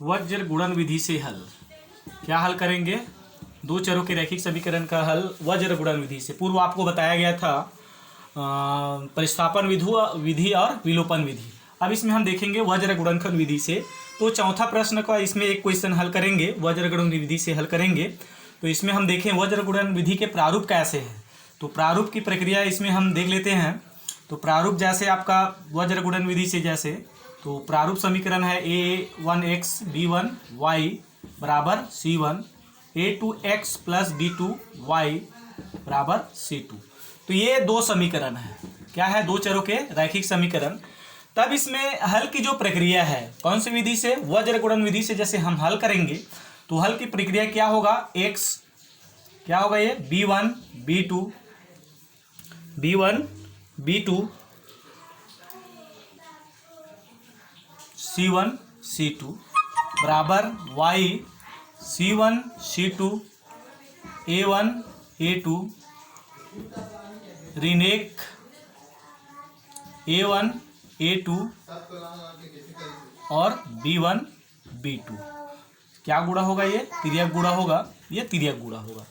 वज्र गुणन विधि से हल। क्या हल करेंगे? दो चरों के रैखिक समीकरण का हल वज्र गुणन विधि से। पूर्व आपको बताया गया था प्रतिस्थापन विधि और विलोपन विधि। अब इसमें हम देखेंगे वज्र गुणनखंड विधि से। तो चौथा प्रश्न का इसमें एक क्वेश्चन हल करेंगे, वज्र गुणन विधि से हल करेंगे। तो इसमें हम देखें वज्र गुणन विधि के प्रारूप कैसे है। तो प्रारूप की प्रक्रिया इसमें हम देख लेते हैं। तो प्रारूप जैसे आपका वज्र गुणन विधि से जैसे तो प्रारूप समीकरण है a1x b1y बराबर c1, a2x प्लस b2y बराबर c2। तो ये दो समीकरण है। क्या है? दो चरों के रैखिक समीकरण। तब इसमें हल की जो प्रक्रिया है कौन सी विधि से? वज्र गुणन विधि से जैसे हम हल करेंगे तो हल की प्रक्रिया क्या होगा? x क्या होगा? ये b1 b2 c1 c2 बराबर y c1 c2 a1 a2 ऋण एक a1 a2 और b1 b2। क्या गुणा होगा? ये तिर्यक गुणा होगा, ये तिर्यक गुणा होगा।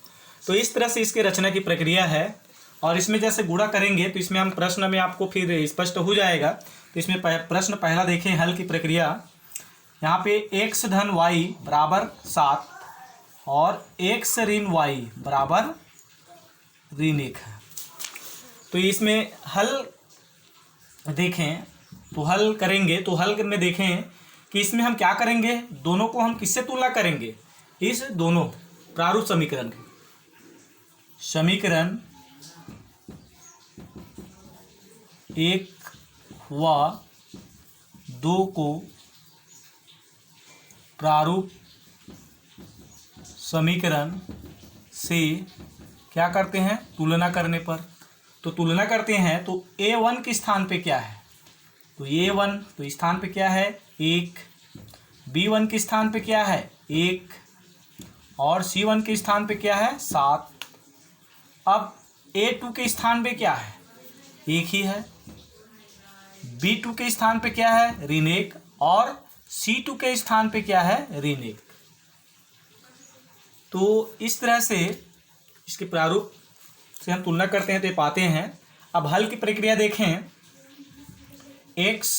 तो इस तरह से इसके रचना की प्रक्रिया है। और इसमें जैसे गुणा करेंगे तो इसमें हम प्रश्न में आपको फिर स्पष्ट हो जाएगा। तो इसमें प्रश्न पहला देखें हल की प्रक्रिया। यहाँ पे x धन y बराबर 7 और x ऋण y बराबर ऋण 1 है। तो इसमें हल देखें तो हल करेंगे तो हल में देखें कि इसमें हम क्या करेंगे, दोनों को हम किससे तुलना करेंगे? इस दोनों प्रारूप समीकरण की समीकरण 1 व 2 को प्रारूप समीकरण से क्या करते हैं? तुलना करने पर। तो तुलना करते हैं तो a1 के स्थान पे क्या है? तो a1 तो स्थान पे क्या है? 1। b1 के स्थान पे क्या है? 1 और c1 के स्थान पे क्या है? 7। अब a2 के स्थान पे क्या है? 1 ही है। b2 के स्थान पे क्या है? ऋण 1 और c2 के स्थान पे क्या है? ऋण 1। तो इस तरह से इसके प्रारूप से हम तुलना करते हैं तो ये पाते हैं। अब हल की प्रक्रिया देखें। x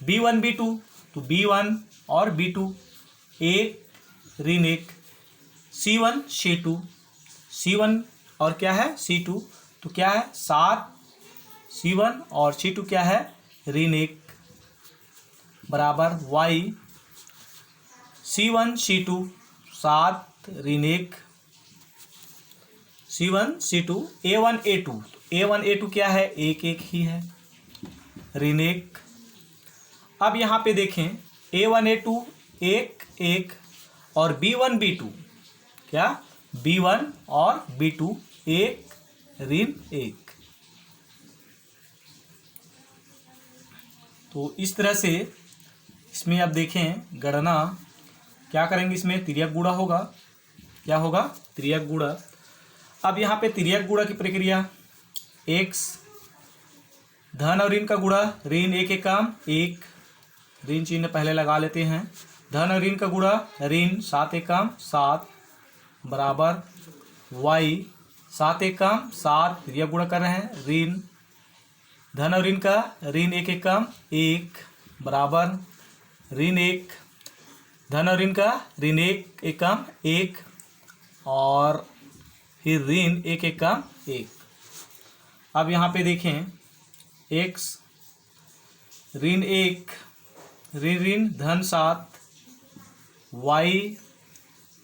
b1 b2 तो b1 और b2 1 ऋण 1, c1 c1 और क्या है? c2 तो क्या है? 7 c1 और c2 क्या है? ऋण 1 बराबर y c1 c2 7 ऋण 1 c1 c2 a1 a2 a1 a2 क्या है? 1 1 ही है, ऋण 1। अब यहाँ पे देखें a1 a2 1 1 और b1 b2 क्या? b1 और b2 1 ऋण 1। तो इस तरह से इसमें आप देखें गणना क्या करेंगे? इसमें तिर्यक गुणा होगा। क्या होगा? तिर्यक गुणा। अब यहाँ पे तिर्यक गुणा की प्रक्रिया x धन और ऋण का गुणा, ऋण 1 एक काम 1, ऋण चिन्ह पहले लगा लेते हैं। धन और ऋण का गुणा, ऋण 7 एक काम 7 बराबर y 7 एक काम 7 तिर्यक गुणा कर रहे हैं। ऋण धन और ऋण का ऋण 1 एक काम 1 बराबर ऋण 1 धन और ऋण का ऋण 1 एक काम 1 और फिर ऋण 1 एक काम 1। अब यहाँ पे देखें x ऋण 1 ऋण धन 7 y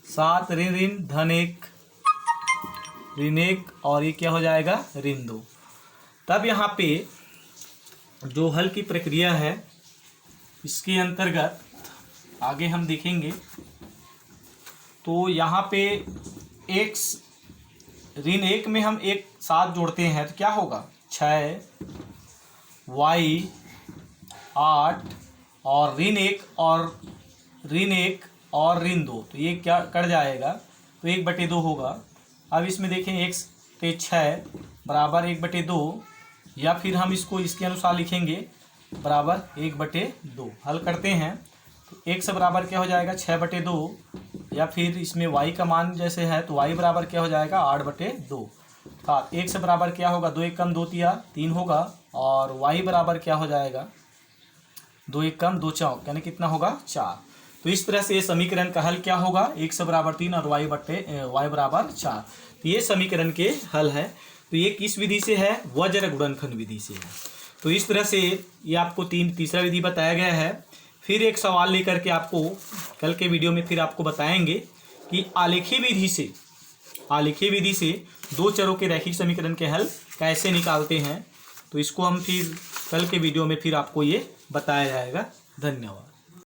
7 ऋण धन 1 ऋण 1 और ये क्या हो जाएगा? ऋण 2। तब यहाँ पे जो हल की प्रक्रिया है इसके अंतर्गत आगे हम देखेंगे। तो यहाँ पे x ऋण 1 में हम एक साथ जोड़ते हैं तो क्या होगा? 6 y 8 और ऋण 1 और ऋण 2 तो ये क्या कट जाएगा? तो 1/2 होगा। अब इसमें देखें x पे 6 बराबर 1/2 या फिर हम इसको इसके अनुसार लिखेंगे बराबर 1/2। हल करते हैं तो x बराबर क्या हो जाएगा 6/2, या फिर इसमें y का मान जैसे है तो y बराबर क्या हो जाएगा 8/2। अर्थात x बराबर क्या होगा 2 1 2 3 होगा, और y बराबर क्या हो जाएगा 2 1 2 4, यानी कितना होगा 4। तो इस तरह से ये समीकरण का हल क्या होगा, x बराबर 3 और y बराबर 4। तो ये समीकरण के हल है। तो ये किस विधि से है, वज्र गुणनखंड विधि से है। तो इस तरह से ये आपको तीसरा विधि बताया गया है। फिर एक सवाल लेकर के आपको कल के वीडियो में फिर आपको बताएंगे कि आलेखी विधि से दो चरों के रैखिक समीकरण के हल कैसे निकालते हैं। तो इसको हम फिर कल के वीडियो में फिर आपको ये बताया जाएगा। धन्यवाद।